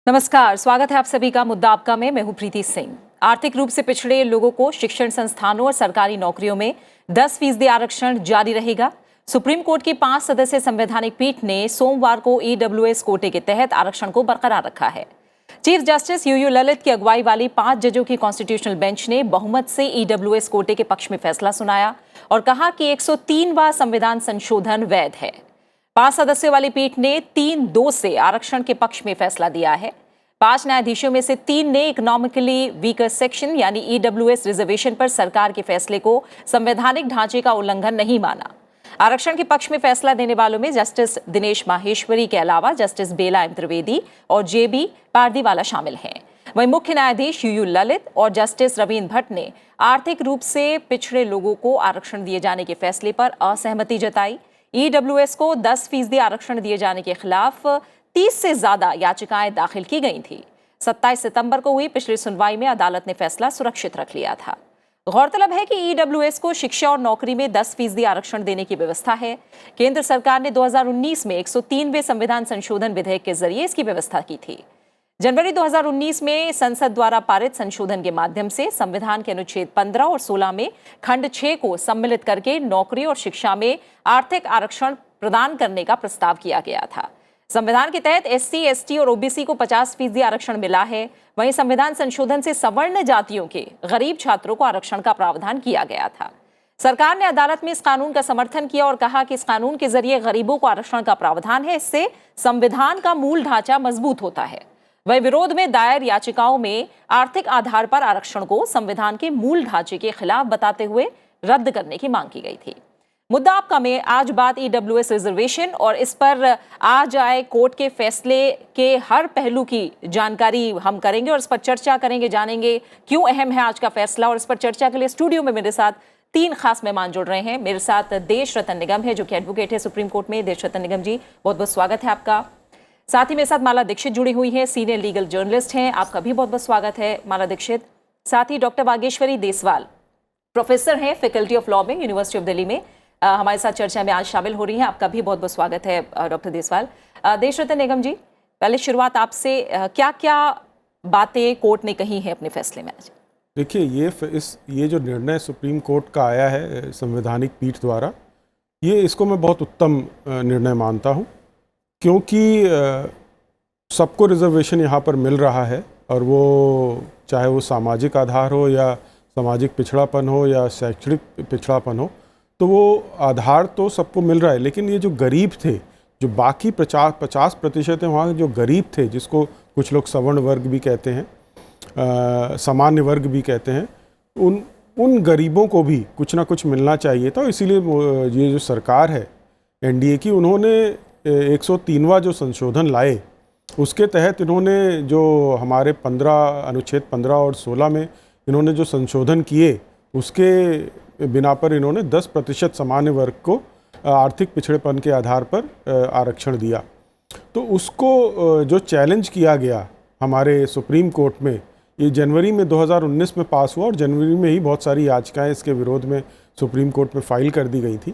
नमस्कार, स्वागत है आप सभी का मुद्दा आपका में। मैं हूं प्रीति सिंह। आर्थिक रूप से पिछड़े लोगों को शिक्षण संस्थानों और सरकारी नौकरियों में 10% आरक्षण जारी रहेगा। सुप्रीम कोर्ट की 5 सदस्यीय संवैधानिक पीठ ने सोमवार को ईडब्ल्यूएस कोटे के तहत आरक्षण को बरकरार रखा है। चीफ जस्टिस यूयू ललित की अगुवाई वाली 5 जजों की कॉन्स्टिट्यूशनल बेंच ने बहुमत से ईडब्ल्यूएस कोटे के पक्ष में फैसला सुनाया और कहा कि 103वां संविधान संशोधन वैध है। 5 सदस्यों वाली पीठ ने 3-2 से आरक्षण के पक्ष में फैसला दिया है। 5 न्यायाधीशों में से 3 ने इकोनॉमिकली वीकर सेक्शन यानी ईडब्ल्यूएस रिजर्वेशन पर सरकार के फैसले को संवैधानिक ढांचे का उल्लंघन नहीं माना। आरक्षण के पक्ष में फैसला देने वालों में जस्टिस दिनेश माहेश्वरी के अलावा जस्टिस बेला एम त्रिवेदी और जेबी पारदीवाला शामिल हैं। वहीं मुख्य न्यायाधीश यूयू ललित और जस्टिस रवीन भट्ट ने आर्थिक रूप से पिछड़े लोगों को आरक्षण दिए जाने के फैसले पर असहमति जताई। ईडब्ल्यूएस को 10% आरक्षण दिए जाने के खिलाफ 30 से ज्यादा याचिकाएं दाखिल की गई थी। 27 सितंबर को हुई पिछली सुनवाई में अदालत ने फैसला सुरक्षित रख लिया था। गौरतलब है कि ईडब्ल्यूएस को शिक्षा और नौकरी में 10% आरक्षण देने की व्यवस्था है। केंद्र सरकार ने 2019 में 103वें संविधान संशोधन विधेयक के जरिए इसकी व्यवस्था की थी। जनवरी 2019 में संसद द्वारा पारित संशोधन के माध्यम से संविधान के अनुच्छेद 15 और 16 में खंड 6 को सम्मिलित करके नौकरी और शिक्षा में आर्थिक आरक्षण प्रदान करने का प्रस्ताव किया गया था। संविधान के तहत एससी, एसटी और ओबीसी को 50% आरक्षण मिला है। वहीं संविधान संशोधन से सवर्ण जातियों के गरीब छात्रों को आरक्षण का प्रावधान किया गया था। सरकार ने अदालत में इस कानून का समर्थन किया और कहा कि इस कानून के जरिए गरीबों को आरक्षण का प्रावधान है, इससे संविधान का मूल ढांचा मजबूत होता है। वहीं विरोध में दायर याचिकाओं में आर्थिक आधार पर आरक्षण को संविधान के मूल ढांचे के खिलाफ बताते हुए रद्द करने की मांग की गई थी। मुद्दा आपका में आज बात ईडब्ल्यूएस रिजर्वेशन और इस पर आज आए कोर्ट के फैसले के हर पहलू की जानकारी हम करेंगे और इस पर चर्चा करेंगे, जानेंगे क्यों अहम है आज का फैसला। और इस पर चर्चा के लिए स्टूडियो में मेरे साथ 3 खास मेहमान जुड़ रहे हैं। मेरे साथ देश रतन निगम है जो कि एडवोकेट है सुप्रीम कोर्ट में। देश रतन निगम जी, बहुत बहुत स्वागत है आपका। साथ ही मेरे साथ माला दीक्षित जुड़ी हुई हैं, सीनियर लीगल जर्नलिस्ट हैं, आपका भी बहुत बहुत स्वागत है माला दीक्षित। साथ ही डॉक्टर वागेश्वरी देसवाल प्रोफेसर हैं फैकल्टी ऑफ लॉ में यूनिवर्सिटी ऑफ दिल्ली में, हमारे साथ चर्चा में आज शामिल हो रही हैं। आपका भी बहुत बहुत स्वागत है डॉक्टर देसवाल। देश रतन निगम जी, पहले शुरुआत आपसे, क्या क्या बातें कोर्ट ने कही हैं अपने फैसले में आज? देखिए, ये जो निर्णय सुप्रीम कोर्ट का आया है संवैधानिक पीठ द्वारा, इसको मैं बहुत उत्तम निर्णय मानता हूँ, क्योंकि सबको रिजर्वेशन यहाँ पर मिल रहा है और वो चाहे वो सामाजिक आधार हो या सामाजिक पिछड़ापन हो या शैक्षणिक पिछड़ापन हो, तो वो आधार तो सबको मिल रहा है। लेकिन ये जो गरीब थे, जो बाकी 50% हैं, वहाँ जो गरीब थे, जिसको कुछ लोग सवर्ण वर्ग भी कहते हैं, सामान्य वर्ग भी कहते हैं, उन गरीबों को भी कुछ ना कुछ मिलना चाहिए था। इसीलिए ये जो सरकार है एनडीए की, उन्होंने 103वां जो संशोधन लाए, उसके तहत इन्होंने जो हमारे अनुच्छेद 15 और 16 में इन्होंने जो संशोधन किए, उसके बिना पर इन्होंने 10% सामान्य वर्ग को आर्थिक पिछड़ेपन के आधार पर आरक्षण दिया। तो उसको जो चैलेंज किया गया हमारे सुप्रीम कोर्ट में, ये जनवरी में 2019 में पास हुआ और जनवरी में ही बहुत सारी याचिकाएं इसके विरोध में सुप्रीम कोर्ट में फाइल कर दी गई थी।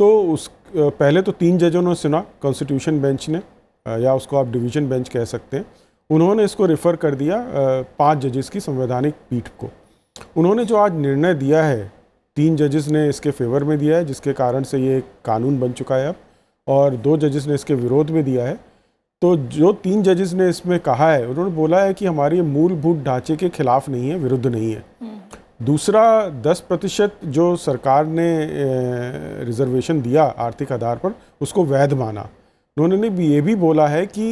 तो पहले तो 3 जजों ने सुना, कॉन्स्टिट्यूशन बेंच ने, या उसको आप डिवीज़न बेंच कह सकते हैं। उन्होंने इसको रेफ़र कर दिया 5 जजेस की संवैधानिक पीठ को। उन्होंने जो आज निर्णय दिया है, 3 जजेस ने इसके फेवर में दिया है, जिसके कारण से ये कानून बन चुका है अब, और 2 जजेस ने इसके विरोध में दिया है। तो जो 3 जजेस ने इसमें कहा है, उन्होंने बोला है कि हमारी मूलभूत ढांचे के खिलाफ नहीं है, विरुद्ध नहीं है। दूसरा, 10% जो सरकार ने रिजर्वेशन दिया आर्थिक आधार पर, उसको वैध माना। उन्होंने ये भी बोला है कि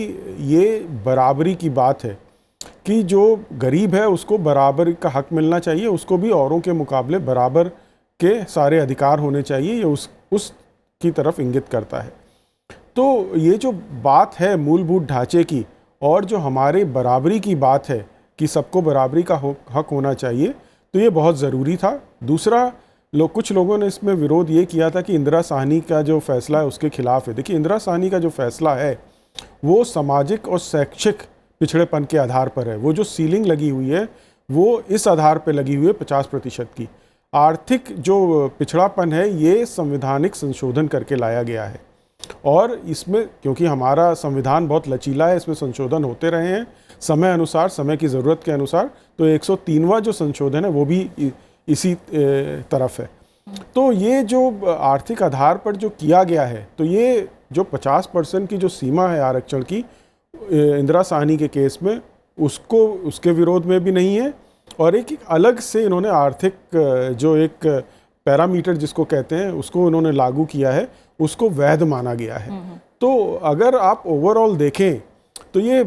ये बराबरी की बात है कि जो गरीब है उसको बराबर का हक मिलना चाहिए, उसको भी औरों के मुकाबले बराबर के सारे अधिकार होने चाहिए, ये उस की तरफ इंगित करता है। तो ये जो बात है मूलभूत ढांचे की, और जो हमारे बराबरी की बात है कि सबको बराबरी का हक होना चाहिए, तो ये बहुत ज़रूरी था। दूसरा, कुछ लोगों ने इसमें विरोध ये किया था कि इंदिरा साहनी का जो फैसला है उसके खिलाफ है। देखिए, इंदिरा साहनी का जो फैसला है वो सामाजिक और शैक्षिक पिछड़ेपन के आधार पर है। वो जो सीलिंग लगी हुई है वो इस आधार पर लगी हुई है 50% की। आर्थिक जो पिछड़ापन है ये संवैधानिक संशोधन करके लाया गया है, और इसमें क्योंकि हमारा संविधान बहुत लचीला है, इसमें संशोधन होते रहे हैं, समय अनुसार, समय की ज़रूरत के अनुसार। तो 103वां जो संशोधन है वो भी इसी तरफ है। तो ये जो आर्थिक आधार पर जो किया गया है, तो ये जो 50% की जो सीमा है आरक्षण की इंदिरा साहनी के केस में, उसके विरोध में भी नहीं है। और एक अलग से इन्होंने आर्थिक जो एक पैरामीटर जिसको कहते हैं उसको इन्होंने लागू किया है, उसको वैध माना गया है। तो अगर आप ओवरऑल देखें तो ये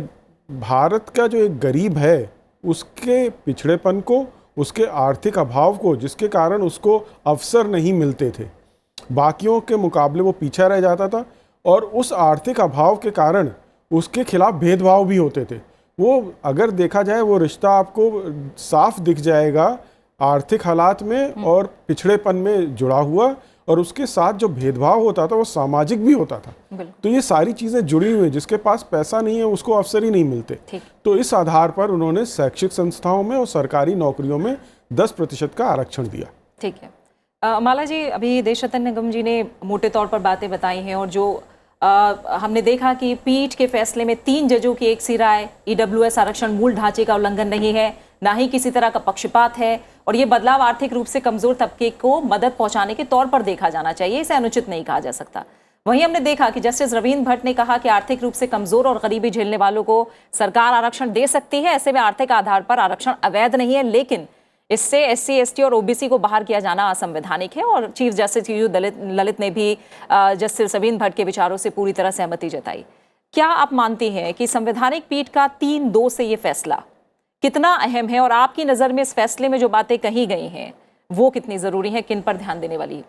भारत का जो एक गरीब है उसके पिछड़ेपन को, उसके आर्थिक अभाव को, जिसके कारण उसको अवसर नहीं मिलते थे, बाकियों के मुकाबले वो पीछे रह जाता था, और उस आर्थिक अभाव के कारण उसके खिलाफ भेदभाव भी होते थे। वो अगर देखा जाए वो रिश्ता आपको साफ दिख जाएगा आर्थिक हालात में और पिछड़ेपन में जुड़ा हुआ, और उसके साथ जो भेदभाव होता था वो सामाजिक भी होता था। तो ये सारी चीज़ें जुड़ी हुई हैं। जिसके पास पैसा नहीं है उसको अवसर ही नहीं मिलते। तो इस आधार पर उन्होंने शैक्षिक संस्थाओं में और सरकारी नौकरियों में 10% का आरक्षण दिया। ठीक है। माला जी, अभी देशरत्न निगम जी ने मोटे तौर पर बातें बताई हैं, और जो हमने देखा कि पीठ के फैसले में 3 जजों की एक सी राय, ईडब्ल्यूएस आरक्षण मूल ढांचे का उल्लंघन नहीं है, ना ही किसी तरह का पक्षपात है, और ये बदलाव आर्थिक रूप से कमजोर तबके को मदद पहुंचाने के तौर पर देखा जाना चाहिए, इसे अनुचित नहीं कहा जा सकता। वहीं हमने देखा कि जस्टिस रवींद्र भट्ट ने कहा कि आर्थिक रूप से कमजोर और गरीबी झेलने वालों को सरकार आरक्षण दे सकती है, ऐसे में आर्थिक आधार पर आरक्षण अवैध नहीं है, लेकिन इससे SC, ST और OBC को बाहर किया जाना असंवैधानिक है। और चीफ जस्टिस यू ललित ने भी जस्टिस रवींद्र भट्ट के विचारों से पूरी तरह सहमति जताई। क्या आप मानती हैं कि संवैधानिक पीठ का 3-2 से ये फैसला कितना अहम है, और आपकी नज़र में इस फैसले में जो बातें कही गई हैं वो कितनी ज़रूरी है, किन पर ध्यान देने वाली,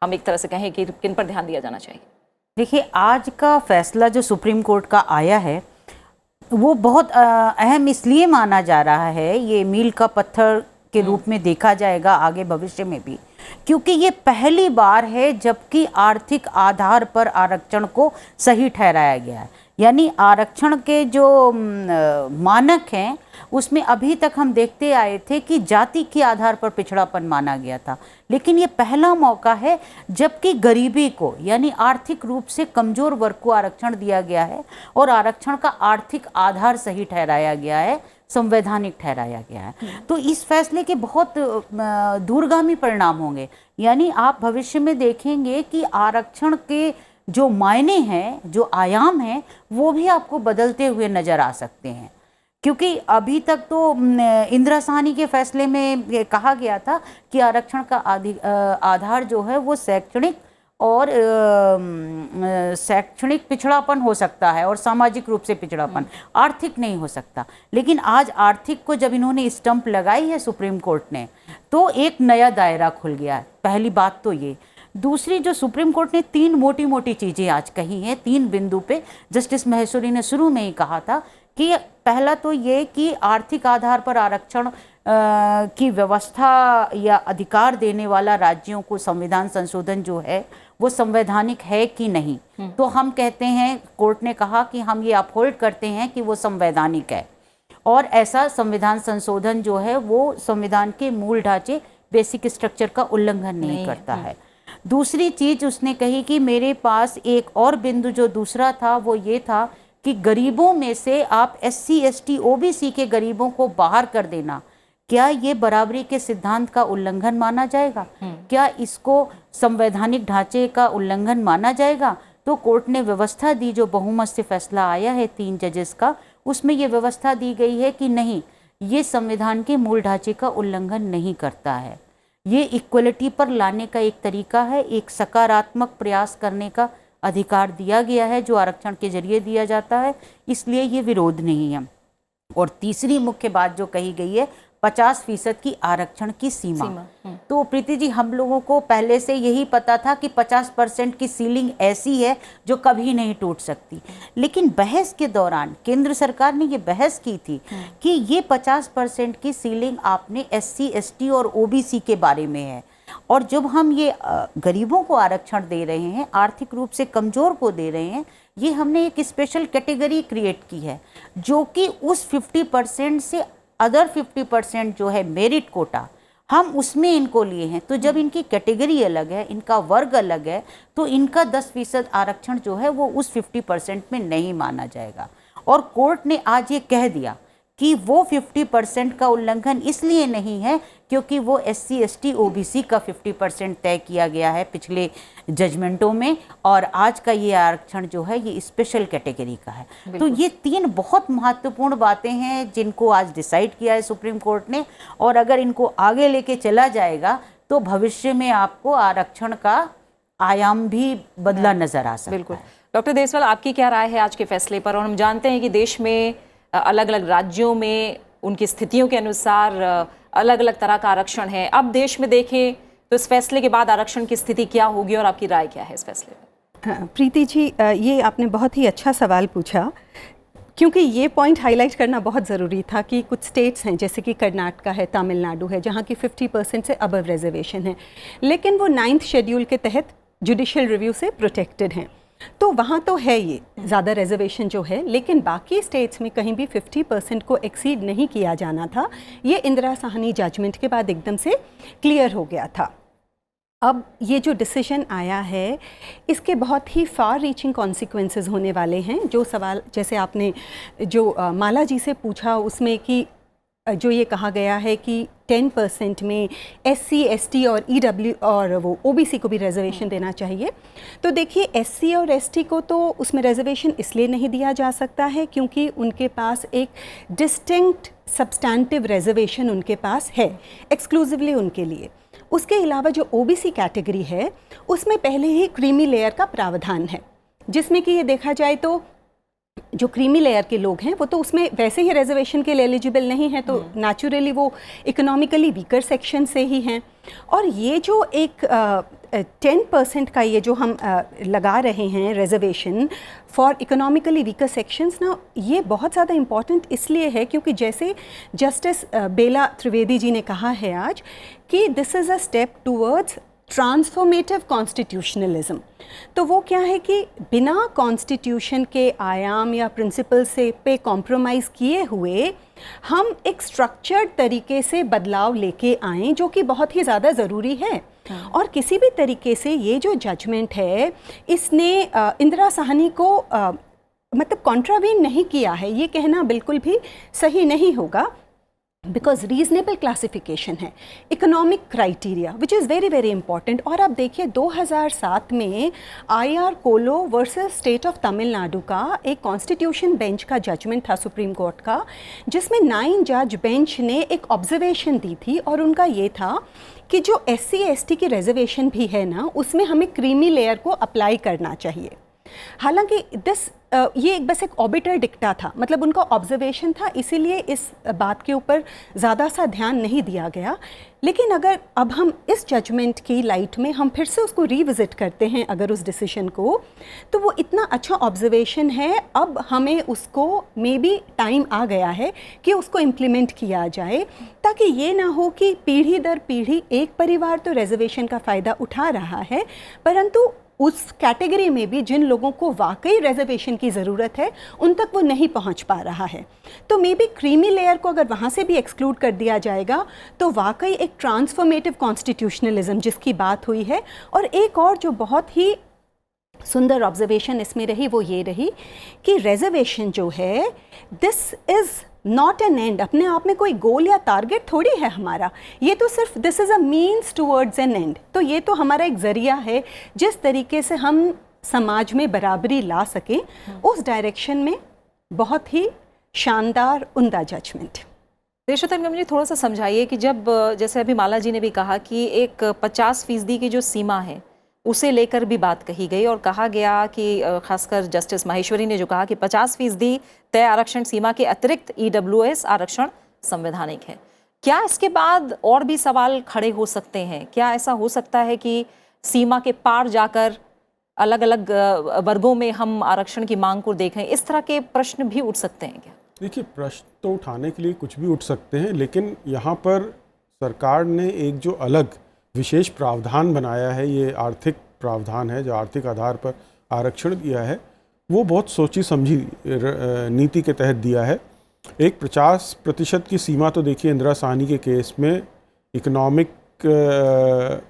हम एक तरह से कहें कि किन पर ध्यान दिया जाना चाहिए? देखिए, आज का फैसला जो सुप्रीम कोर्ट का आया है वो बहुत अहम इसलिए माना जा रहा है, ये मील का पत्थर के रूप में देखा जाएगा आगे भविष्य में भी, क्योंकि ये पहली बार है जबकि आर्थिक आधार पर आरक्षण को सही ठहराया गया है। यानी आरक्षण के जो मानक हैं उसमें अभी तक हम देखते आए थे कि जाति के आधार पर पिछड़ापन माना गया था, लेकिन ये पहला मौका है जबकि गरीबी को, यानी आर्थिक रूप से कमजोर वर्ग को आरक्षण दिया गया है, और आरक्षण का आर्थिक आधार सही ठहराया गया है, संवैधानिक ठहराया गया है। तो इस फैसले के बहुत दूरगामी परिणाम होंगे। यानी आप भविष्य में देखेंगे कि आरक्षण के जो मायने हैं, जो आयाम हैं, वो भी आपको बदलते हुए नजर आ सकते हैं। क्योंकि अभी तक तो इंदिरा साहनी के फैसले में कहा गया था कि आरक्षण का आधार जो है वो शैक्षणिक और शैक्षणिक पिछड़ापन हो सकता है और सामाजिक रूप से पिछड़ापन, आर्थिक नहीं हो सकता। लेकिन आज आर्थिक को जब इन्होंने स्टंप लगाई है सुप्रीम कोर्ट ने, तो एक नया दायरा खुल गया है। पहली बात तो ये। दूसरी, जो सुप्रीम कोर्ट ने 3 मोटी मोटी चीज़ें आज कही हैं, 3 बिंदु पे जस्टिस महेश्वरी ने शुरू में ही कहा था कि पहला तो ये कि आर्थिक आधार पर आरक्षण की व्यवस्था या अधिकार देने वाला राज्यों को संविधान संशोधन जो है वो संवैधानिक है कि नहीं। तो हम कहते हैं, कोर्ट ने कहा कि हम ये अपहोल्ड करते हैं कि वो संवैधानिक है, और ऐसा संविधान संशोधन जो है वो संविधान के मूल ढांचे, बेसिक स्ट्रक्चर का उल्लंघन नहीं करता है। दूसरी चीज उसने कही कि मेरे पास एक और बिंदु जो दूसरा था वो ये था कि गरीबों में से आप SC, ST, OBC के गरीबों को बाहर कर देना, क्या ये बराबरी के सिद्धांत का उल्लंघन माना जाएगा? क्या इसको संवैधानिक ढांचे का उल्लंघन माना जाएगा? तो कोर्ट ने व्यवस्था दी, जो बहुमत से फैसला आया है 3 जजेस का, उसमें ये व्यवस्था दी गई है कि नहीं, ये संविधान के मूल ढांचे का उल्लंघन नहीं करता है। ये इक्वलिटी पर लाने का एक तरीका है, एक सकारात्मक प्रयास करने का अधिकार दिया गया है जो आरक्षण के जरिए दिया जाता है, इसलिए ये विरोध नहीं है। और तीसरी मुख्य बात जो कही गई है 50% की आरक्षण की सीमा। तो प्रीति जी, हम लोगों को पहले से यही पता था कि 50% की सीलिंग ऐसी है जो कभी नहीं टूट सकती, लेकिन बहस के दौरान केंद्र सरकार ने ये बहस की थी कि ये 50% की सीलिंग आपने SC, ST और OBC के बारे में है, और जब हम ये गरीबों को आरक्षण दे रहे हैं, आर्थिक रूप से कमज़ोर को दे रहे हैं, ये हमने एक स्पेशल कैटेगरी क्रिएट की है जो कि उस 50% से अदर 50% जो है मेरिट कोटा, हम उसमें इनको लिए हैं। तो जब इनकी कैटेगरी अलग है, इनका वर्ग अलग है, तो इनका 10% आरक्षण जो है वो उस 50% में नहीं माना जाएगा। और कोर्ट ने आज ये कह दिया कि वो 50% का उल्लंघन इसलिए नहीं है क्योंकि वो SC ST OBC का 50% तय किया गया है पिछले जजमेंटों में, और आज का ये आरक्षण जो है ये स्पेशल कैटेगरी का है। तो ये 3 बहुत महत्वपूर्ण बातें हैं जिनको आज डिसाइड किया है सुप्रीम कोर्ट ने, और अगर इनको आगे लेके चला जाएगा तो भविष्य में आपको आरक्षण का आयाम भी बदला नजर आ सकता है। बिल्कुल। डॉक्टर देसवाल, आपकी क्या राय है आज के फैसले पर? और हम जानते हैं कि देश में अलग अलग राज्यों में उनकी स्थितियों के अनुसार अलग अलग तरह का आरक्षण है। अब देश में देखें तो इस फैसले के बाद आरक्षण की स्थिति क्या होगी और आपकी राय क्या है इस फैसले पर? प्रीति जी, ये आपने बहुत ही अच्छा सवाल पूछा, क्योंकि ये पॉइंट हाईलाइट करना बहुत ज़रूरी था कि कुछ स्टेट्स हैं जैसे कि कर्नाटका है, तमिलनाडु है, जहाँ की 50% से अबव रिजर्वेशन है, लेकिन वो 9th शेड्यूल के तहत जुडिशियल रिव्यू से प्रोटेक्टेड हैं। तो वहाँ तो है ये ज़्यादा रिजर्वेशन जो है, लेकिन बाकी स्टेट्स में कहीं भी 50% को एक्सीड नहीं किया जाना था। ये इंदिरा साहनी जजमेंट के बाद एकदम से क्लियर हो गया था। अब ये जो डिसीजन आया है इसके बहुत ही फार रीचिंग कॉन्सिक्वेंसेस होने वाले हैं। जो सवाल जैसे आपने जो माला जी से पूछा उसमें कि जो ये कहा गया है कि 10% में SC ST और EW और वो OBC को भी रिजर्वेशन देना चाहिए, तो देखिए SC और ST को तो उसमें रिजर्वेशन इसलिए नहीं दिया जा सकता है क्योंकि उनके पास एक डिस्टिंक्ट सब्सटैंटिव रिजर्वेशन उनके पास है एक्सक्लूसिवली उनके लिए। उसके अलावा जो OBC कैटेगरी है उसमें पहले ही क्रीमी लेयर का प्रावधान है, जिसमें कि ये देखा जाए तो जो क्रीमी लेयर के लोग हैं वो तो उसमें वैसे ही रिजर्वेशन के लिए एलिजिबल नहीं है, तो नेचुरली वो इकोनॉमिकली वीकर सेक्शन से ही हैं। और ये जो एक 10% का ये जो हम लगा रहे हैं reservation for economically weaker sections ना, ये बहुत ज़्यादा इम्पॉर्टेंट इसलिए है क्योंकि जैसे जस्टिस बेला त्रिवेदी जी ने कहा है आज कि this is a step towards transformative constitutionalism. तो वो क्या है कि बिना कॉन्स्टिट्यूशन के आयाम या प्रिंसिपल से पे कॉम्प्रोमाइज़ किए हुए हम एक स्ट्रक्चर्ड तरीके से बदलाव लेके आएँ, जो कि बहुत ही ज़्यादा ज़रूरी है। और किसी भी तरीके से ये जो जजमेंट है इसने इंदिरा साहनी को मतलब कॉन्ट्रावेन नहीं किया है, ये कहना बिल्कुल भी सही नहीं होगा, बिकॉज रीजनेबल क्लासिफिकेशन है, economic criteria which is very very important. और आप देखिए 2007 में IR कोलो वर्सेस स्टेट ऑफ तमिलनाडु का एक कॉन्स्टिट्यूशन बेंच का जजमेंट था सुप्रीम कोर्ट का, जिसमें 9 जज बेंच ने एक ऑब्जर्वेशन दी थी और उनका ये था कि जो SC ST की रिजर्वेशन भी है ना, उसमें हमें क्रीमी लेयर को अप्लाई करना चाहिए। हालांकि ये बस एक ऑबिटर डिक्टा था, मतलब उनका ऑब्जर्वेशन था, इसीलिए इस बात के ऊपर ज़्यादा सा ध्यान नहीं दिया गया। लेकिन अगर अब हम इस जजमेंट की लाइट में हम फिर से उसको रिविज़िट करते हैं अगर उस डिसीजन को, तो वो इतना अच्छा ऑब्जर्वेशन है, अब हमें उसको मे बी टाइम आ गया है कि उसको इम्प्लीमेंट किया जाए, ताकि ये ना हो कि पीढ़ी दर पीढ़ी एक परिवार तो रिजर्वेशन का फ़ायदा उठा रहा है, परंतु उस कैटेगरी में भी जिन लोगों को वाकई रिजर्वेशन की ज़रूरत है उन तक वो नहीं पहुंच पा रहा है। तो मे बी क्रीमी लेयर को अगर वहाँ से भी एक्सक्लूड कर दिया जाएगा तो वाकई एक ट्रांसफॉर्मेटिव कॉन्स्टिट्यूशनलिज्म जिसकी बात हुई है। और एक और जो बहुत ही सुंदर ऑब्जर्वेशन इसमें रही वो ये रही कि रिजर्वेशन जो है this is not an and, अपने आप में कोई गोल या टारगेट थोड़ी है हमारा, ये तो सिर्फ this is a means towards an and. तो ये तो हमारा एक ज़रिया है जिस तरीके से हम समाज में बराबरी ला सकें, उस डायरेक्शन में बहुत ही शानदार उम्दा जजमेंट। देशोत्तर, मुझे थोड़ा सा समझाइए कि जब जैसे अभी माला जी ने भी कहा कि एक 50% की जो सीमा है उसे लेकर भी बात कही गई और कहा गया कि खासकर जस्टिस माहेश्वरी ने जो कहा कि 50% तय आरक्षण सीमा के अतिरिक्त EWS आरक्षण संवैधानिक है। क्या इसके बाद और भी सवाल खड़े हो सकते हैं? क्या ऐसा हो सकता है कि सीमा के पार जाकर अलग अलग वर्गों में हम आरक्षण की मांग को देखें? इस तरह के प्रश्न भी उठ सकते हैं क्या? देखिए, प्रश्न तो उठाने के लिए कुछ भी उठ सकते हैं, लेकिन यहाँ पर सरकार ने एक जो अलग विशेष प्रावधान बनाया है, ये आर्थिक प्रावधान है जो आर्थिक आधार पर आरक्षण दिया है, वो बहुत सोची समझी नीति के तहत दिया है। एक 50% की सीमा तो देखिए इंदिरा साहनी के केस में इकोनॉमिक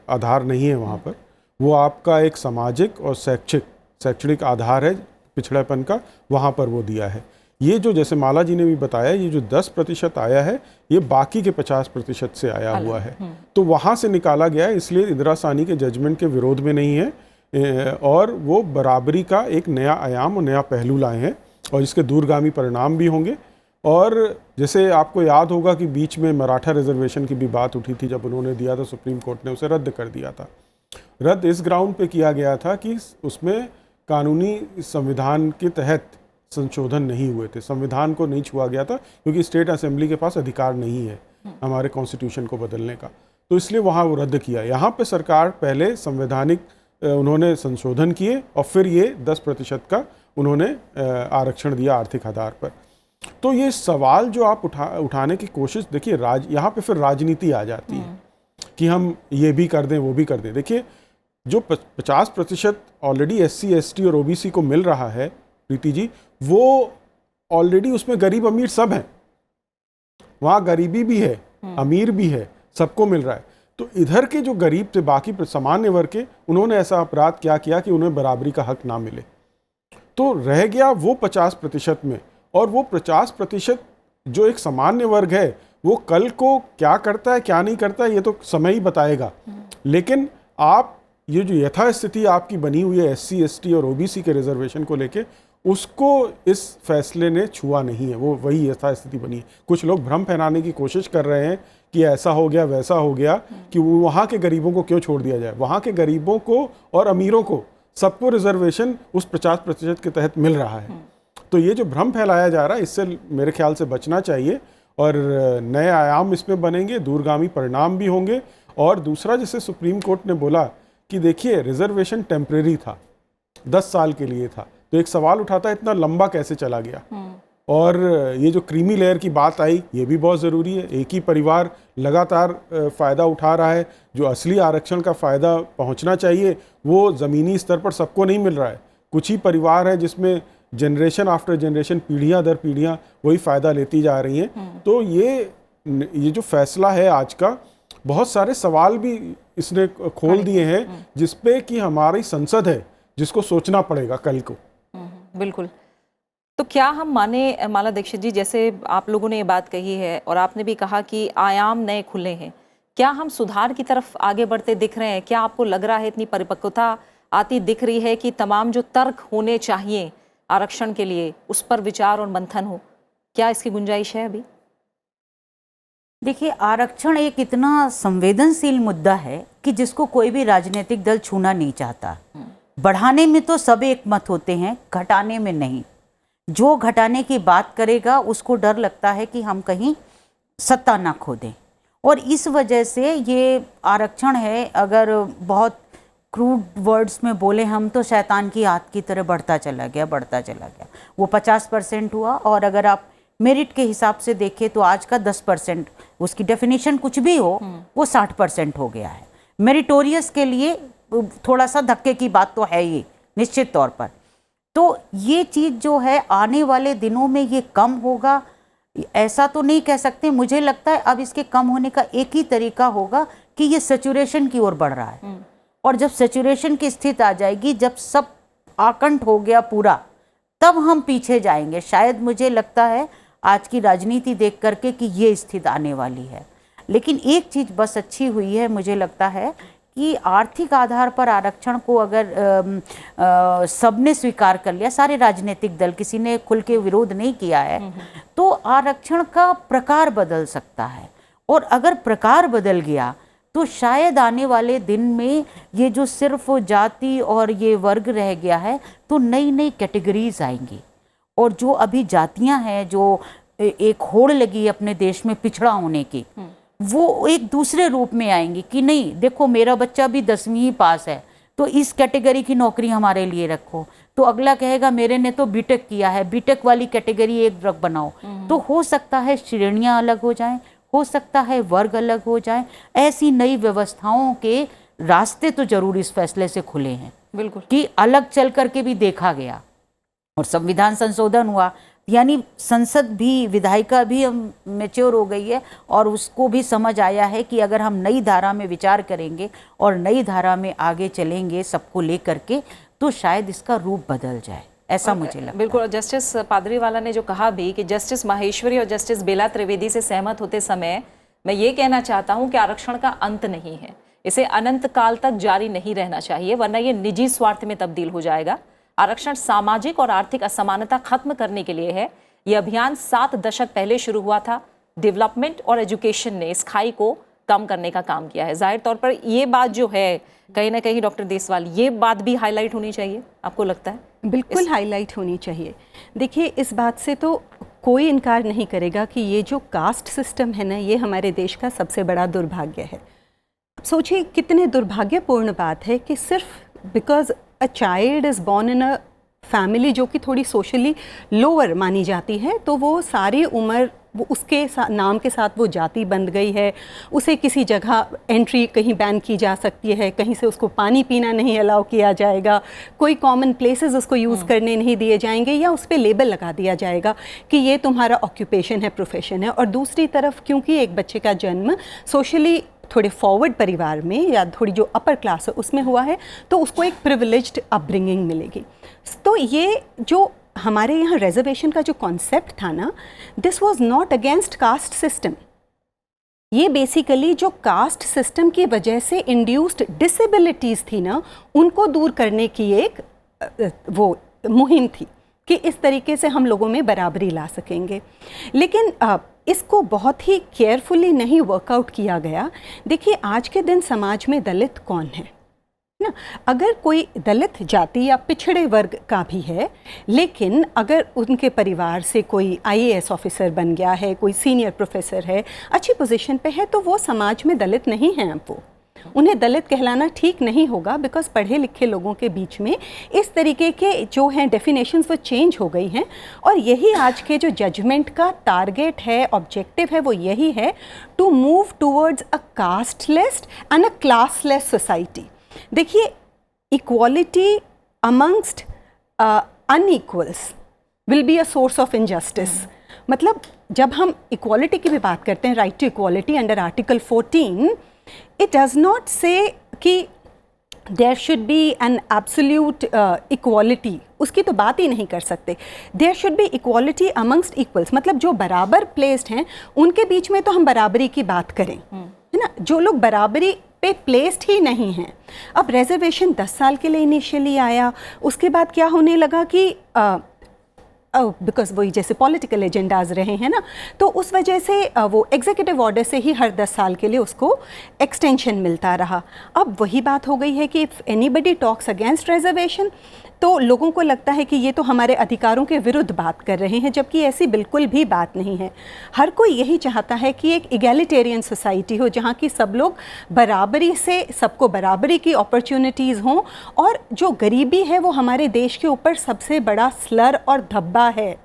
आधार नहीं है, वहाँ पर वो आपका एक सामाजिक और शैक्षणिक आधार है पिछड़ेपन का, वहाँ पर वो दिया है। ये जो जैसे माला जी ने भी बताया, ये जो 10% आया है ये बाकी के 50% से आया हुआ है, तो वहाँ से निकाला गया है, इसलिए इंदिरा साहनी के जजमेंट के विरोध में नहीं है और वो बराबरी का एक नया आयाम और नया पहलू लाए हैं और इसके दूरगामी परिणाम भी होंगे। और जैसे आपको याद होगा कि बीच में मराठा रिजर्वेशन की भी बात उठी थी, जब उन्होंने दिया था सुप्रीम कोर्ट ने उसे रद्द कर दिया था। रद्द इस ग्राउंड पे किया गया था कि उसमें कानूनी संविधान के तहत संशोधन नहीं हुए थे, संविधान को नहीं छुआ गया था, क्योंकि स्टेट असेंबली के पास अधिकार नहीं है हमारे कॉन्स्टिट्यूशन को बदलने का, तो इसलिए वहाँ वो रद्द किया। यहाँ पे सरकार पहले संवैधानिक उन्होंने संशोधन किए और फिर ये 10% का उन्होंने आरक्षण दिया आर्थिक आधार पर। तो ये सवाल जो आप उठाने की कोशिश, देखिए यहाँ पे फिर राजनीति आ जाती है कि हम ये भी कर दें वो भी कर दें। देखिए जो 50% ऑलरेडी SC ST और OBC को मिल रहा है प्रीति जी, वो ऑलरेडी उसमें गरीब अमीर सब हैं, वहाँ गरीबी भी है अमीर भी है, सबको मिल रहा है। तो इधर के जो गरीब थे, बाकी सामान्य वर्ग के, उन्होंने ऐसा अपराध क्या किया कि उन्हें बराबरी का हक ना मिले, तो रह गया वो 50% में। और वो 50% जो एक सामान्य वर्ग है वो कल को क्या करता है क्या नहीं करता है ये तो समय ही बताएगा, लेकिन आप ये जो यथास्थिति आपकी बनी हुई है SC ST और OBC के रिजर्वेशन को लेके, उसको इस फैसले ने छुआ नहीं है, वो वही यथास्थिति बनी है। कुछ लोग भ्रम फैलाने की कोशिश कर रहे हैं कि ऐसा हो गया वैसा हो गया, कि वहाँ के गरीबों को क्यों छोड़ दिया जाए। वहाँ के गरीबों को और अमीरों को सबको रिजर्वेशन उस 50% के तहत मिल रहा है। तो ये जो भ्रम फैलाया जा रहा है, इससे मेरे ख्याल से बचना चाहिए और नए आयाम इसमें बनेंगे, दूरगामी परिणाम भी होंगे। और दूसरा, जैसे सुप्रीम कोर्ट ने बोला कि देखिए रिजर्वेशन टेम्परेरी था, 10 साल के लिए था, तो एक सवाल उठाता है इतना लंबा कैसे चला गया। और ये जो क्रीमी लेयर की बात आई, ये भी बहुत ज़रूरी है। एक ही परिवार लगातार फ़ायदा उठा रहा है, जो असली आरक्षण का फ़ायदा पहुंचना चाहिए वो ज़मीनी स्तर पर सबको नहीं मिल रहा है। कुछ ही परिवार है जिसमें जनरेशन आफ्टर जनरेशन, पीढ़ियाँ दर पीढ़ियाँ वही फ़ायदा लेती जा रही हैं। तो ये जो फैसला है आज का, बहुत सारे सवाल भी इसने खोल दिए हैं जिसपे कि हमारी संसद है जिसको सोचना पड़ेगा कल को। बिल्कुल। तो क्या हम माने माला दीक्षित जी, जैसे आप लोगों ने ये बात कही है और आपने भी कहा कि आयाम नए खुले हैं, क्या हम सुधार की तरफ आगे बढ़ते दिख रहे हैं? क्या आपको लग रहा है इतनी परिपक्वता आती दिख रही है कि तमाम जो तर्क होने चाहिए आरक्षण के लिए उस पर विचार और मंथन हो? क्या इसकी गुंजाइश है अभी? देखिए, आरक्षण एक इतना संवेदनशील मुद्दा है कि जिसको कोई भी राजनीतिक दल छूना नहीं चाहता। बढ़ाने में तो सब एक मत होते हैं, घटाने में नहीं। जो घटाने की बात करेगा उसको डर लगता है कि हम कहीं सत्ता ना खो दें, और इस वजह से ये आरक्षण है, अगर बहुत क्रूड वर्ड्स में बोले हम, तो शैतान की आंत की तरह बढ़ता चला गया। वो 50% हुआ, और अगर आप मेरिट के हिसाब से देखें तो आज का 10%, उसकी डेफिनेशन कुछ भी हो, वो 60% हो गया है। मेरिटोरियस के लिए थोड़ा सा धक्के की बात तो है ये, निश्चित तौर पर। तो ये चीज़ जो है आने वाले दिनों में ये कम होगा, ऐसा तो नहीं कह सकते। मुझे लगता है अब इसके कम होने का एक ही तरीका होगा कि ये सैचुरेशन की ओर बढ़ रहा है, और जब सैचुरेशन की स्थिति आ जाएगी, जब सब आकंठ हो गया पूरा, तब हम पीछे जाएंगे। शायद मुझे लगता है आज की राजनीति देख करके कि ये स्थिति आने वाली है। लेकिन एक चीज़ बस अच्छी हुई है, मुझे लगता है कि आर्थिक आधार पर आरक्षण को अगर सबने स्वीकार कर लिया, सारे राजनीतिक दल, किसी ने खुल के विरोध नहीं किया है, तो आरक्षण का प्रकार बदल सकता है। और अगर प्रकार बदल गया तो शायद आने वाले दिन में ये जो सिर्फ जाति और ये वर्ग रह गया है, तो नई नई कैटेगरीज आएंगी। और जो अभी जातियां हैं, जो एक होड़ लगी अपने देश में पिछड़ा होने की, वो एक दूसरे रूप में आएंगी कि नहीं, देखो मेरा बच्चा भी 10वीं ही पास है, तो इस कैटेगरी की नौकरी हमारे लिए रखो। तो अगला कहेगा मेरे ने तो बीटेक किया है, बीटेक वाली कैटेगरी एक ड्रग बनाओ। तो हो सकता है श्रेणियां अलग हो जाएं, हो सकता है वर्ग अलग हो जाएं। ऐसी नई व्यवस्थाओं के रास्ते तो जरूर इस फैसले से खुले हैं, बिल्कुल, कि अलग चल करके भी देखा गया और संविधान संशोधन हुआ, यानी संसद भी, विधायिका भी मैच्योर हो गई है, और उसको भी समझ आया है कि अगर हम नई धारा में विचार करेंगे और नई धारा में आगे चलेंगे सबको लेकर के, तो शायद इसका रूप बदल जाए। ऐसा मुझे लगता है। बिल्कुल, जस्टिस पादरीवाला ने जो कहा भी कि जस्टिस माहेश्वरी और जस्टिस बेला त्रिवेदी से सहमत होते समय मैं ये कहना चाहता हूं कि आरक्षण का अंत नहीं है, इसे अनंत काल तक जारी नहीं रहना चाहिए, वरना ये निजी स्वार्थ में तब्दील हो जाएगा। आरक्षण सामाजिक और आर्थिक असमानता खत्म करने के लिए है। ये अभियान 7 दशक पहले शुरू हुआ था। डेवलपमेंट और एजुकेशन ने इस खाई को कम करने का काम किया है। जाहिर तौर पर ये बात जो है कहीं ना कहीं डॉक्टर देसवाल, ये बात भी हाईलाइट होनी चाहिए, आपको लगता है? बिल्कुल हाईलाइट होनी चाहिए। देखिए, इस बात से तो कोई इनकार नहीं करेगा कि ये जो कास्ट सिस्टम है ना, ये हमारे देश का सबसे बड़ा दुर्भाग्य है। सोचिए कितने दुर्भाग्यपूर्ण बात है कि सिर्फ because a child is born in a family जो कि थोड़ी सोशली लोअर मानी जाती है, तो वो सारी उम्र वो उसके नाम के साथ वो जाति बन गई है। उसे किसी जगह एंट्री कहीं बैन की जा सकती है, कहीं से उसको पानी पीना नहीं अलाउ किया जाएगा, कोई कॉमन प्लेसेस उसको यूज़ करने नहीं दिए जाएंगे, या उस पर लेबल लगा दिया जाएगा कि ये तुम्हारा ऑक्यूपेशन है, प्रोफेशन है। और दूसरी तरफ क्योंकि एक बच्चे का जन्म सोशली थोड़े फॉरवर्ड परिवार में या थोड़ी जो अपर क्लास है उसमें हुआ है, तो उसको एक प्रिविलेज्ड अपब्रिंगिंग मिलेगी। तो ये जो हमारे यहाँ रिजर्वेशन का जो कॉन्सेप्ट था ना, this was not against caste system. ये बेसिकली जो कास्ट सिस्टम की वजह से इंड्यूस्ड डिसेबिलिटीज़ थी ना, उनको दूर करने की एक वो मुहिम थी कि इस तरीके से हम लोगों में बराबरी ला सकेंगे। लेकिन इसको बहुत ही केयरफुली नहीं वर्कआउट किया गया। देखिए, आज के दिन समाज में दलित कौन है ना? अगर कोई दलित जाति या पिछड़े वर्ग का भी है, लेकिन अगर उनके परिवार से कोई IAS ऑफिसर बन गया है, कोई सीनियर प्रोफेसर है, अच्छी पोजीशन पे है, तो वो समाज में दलित नहीं हैं। अब वो उन्हें दलित कहलाना ठीक नहीं होगा, बिकॉज पढ़े लिखे लोगों के बीच में इस तरीके के जो हैं डेफिनेशंस वो चेंज हो गई हैं। और यही आज के जो जजमेंट का टारगेट है, ऑब्जेक्टिव है, वो यही है to move towards a casteless and a classless society. देखिए, equality amongst unequals will be a source of injustice. मतलब जब हम इक्वालिटी की भी बात करते हैं, right to equality under article 14, it does not say कि there should be an absolute equality, उसकी तो बात ही नहीं कर सकते। there should be equality amongst equals, मतलब जो बराबर प्लेस्ड हैं उनके बीच में तो हम बराबरी की बात करें, है ना? जो लोग बराबरी पे प्लेस्ड ही नहीं हैं। अब रिजर्वेशन 10 साल के लिए इनिशियली आया, उसके बाद क्या होने लगा कि बिकॉज वही जैसे पॉलिटिकल एजेंडाज रहे हैं ना, तो उस वजह से वो एग्जीक्यूटिव ऑर्डर से ही हर 10 साल के लिए उसको एक्सटेंशन मिलता रहा। अब वही बात हो गई है कि if anybody talks against reservation, तो लोगों को लगता है कि ये तो हमारे अधिकारों के विरुद्ध बात कर रहे हैं, जबकि ऐसी बिल्कुल भी बात नहीं है। हर कोई यही चाहता है कि एक इगैलिटेरियन सोसाइटी हो, जहाँ की सब लोग बराबरी से, सबको बराबरी की अपॉर्चुनिटीज़ हों, और जो गरीबी है वो हमारे देश के ऊपर सबसे बड़ा स्लर और धब्बा है।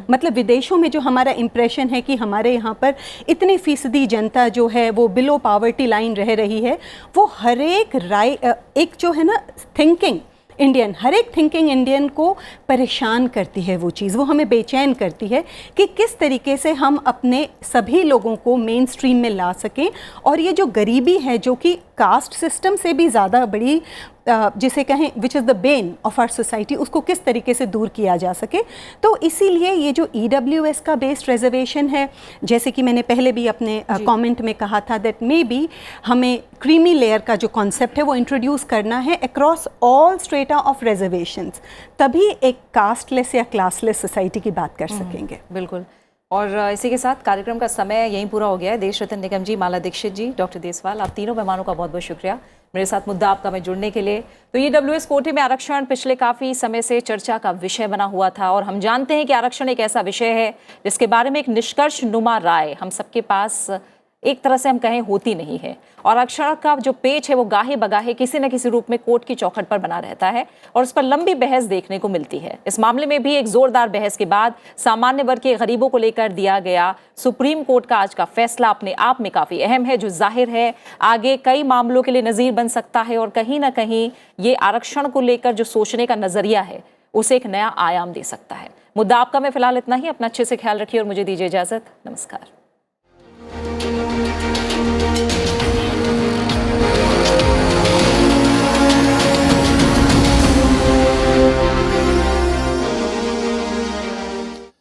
मतलब विदेशों में जो हमारा इम्प्रेशन है कि हमारे यहाँ पर इतनी फीसदी जनता जो है वो बिलो पावर्टी लाइन रह रही है, वो हर एक जो है ना थिंकिंग इंडियन, हर एक थिंकिंग इंडियन को परेशान करती है। वो चीज़ वो हमें बेचैन करती है कि किस तरीके से हम अपने सभी लोगों को मेन स्ट्रीम में ला सकें, और ये जो गरीबी है जो कि कास्ट सिस्टम से भी ज़्यादा बड़ी, जिसे कहें which is the bane of our society, उसको किस तरीके से दूर किया जा सके। तो इसीलिए ये जो EWS का बेस्ड रिजर्वेशन है, जैसे कि मैंने पहले भी अपने कमेंट में कहा था, दैट मे बी हमें क्रीमी लेयर का जो कॉन्सेप्ट है वो इंट्रोड्यूस करना है across all strata of reservations, तभी एक कास्टलेस या क्लासलेस सोसाइटी की बात कर सकेंगे। बिल्कुल। और इसी के साथ कार्यक्रम का समय यहीं पूरा हो गया है। देश रत्न निगम जी, माला दीक्षित जी, डॉक्टर देसवाल, आप तीनों मेहमानों का बहुत बहुत शुक्रिया मेरे साथ मुद्दा आपका में जुड़ने के लिए। तो EWS कोटे में आरक्षण पिछले काफ़ी समय से चर्चा का विषय बना हुआ था, और हम जानते हैं कि आरक्षण एक ऐसा विषय है जिसके बारे में एक निष्कर्ष नुमा राय हम सबके पास एक तरह से हम कहें होती नहीं है, और आरक्षण का जो पेच है वो गाहे बगाहे किसी न किसी रूप में कोर्ट की चौखट पर बना रहता है, और उस पर लंबी बहस देखने को मिलती है। इस मामले में भी एक जोरदार बहस के बाद सामान्य वर्ग के गरीबों को लेकर दिया गया सुप्रीम कोर्ट का आज का फैसला अपने आप में काफ़ी अहम है, जो जाहिर है आगे कई मामलों के लिए नज़ीर बन सकता है, और कहीं ना कहीं ये आरक्षण को लेकर जो सोचने का नज़रिया है उसे एक नया आयाम दे सकता है। मुद्दा आपका में फिलहाल इतना ही। अपना अच्छे से ख्याल रखिए और मुझे दीजिए इजाज़त। नमस्कार।